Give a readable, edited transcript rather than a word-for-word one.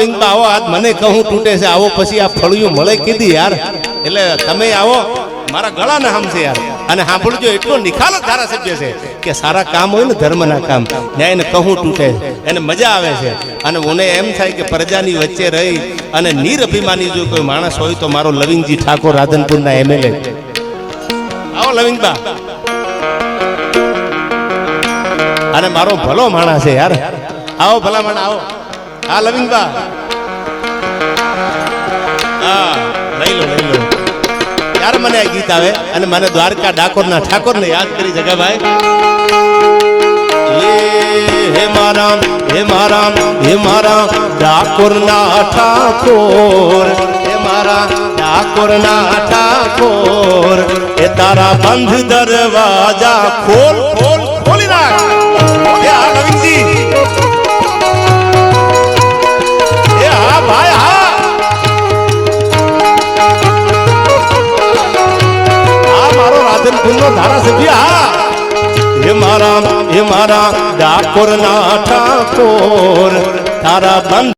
લવિંગમાં આવો, આજ મને કહું તૂટે છે, આવો પછી આ ફળિયું મળે કીધી યાર, એટલે તમે આવો મારા ગળાના હામ છે યાર. અને સાંભળજો, એટલો નિખાલસ ધારાસભ્ય છે કે સારા કામ હોય ને ધર્મના કામ, ત્યાં એને કહું તૂટે, એને મજા આવે છે. અને મને એમ થાય કે પ્રજાની વચ્ચે રહી અને નિરઅભિમાની જો કોઈ માણસ હોય તો મારો લવિંગજી ઠાકોર રાધનપુરના એમએલએ. આવો લવિંગબા, અને મારો ભલો માણસ છે યાર, આવો ભલા માણસ આવો. હા લવિંગબા, હા લઈ લો યાર. મને આ ગીત આવે અને મને દ્વારકા ડાકોરના ઠાકોરને યાદ કરી જગાભાઈ. હે મારા હે મારા હે મારા ડાકોરના ઠાકોર, હે મારા ડાકોરના ઠાકોર, એ તારા બંધ દરવાજા ખોલ ખોલ ખોલી નાખ. એ આ લવિંગજી, એ હા ભાઈ હા, આ મારો રાધનપુરનો ધારાસભ્ય. હા હે મારા ડાકોરના ઠાકોર, તારા બંધ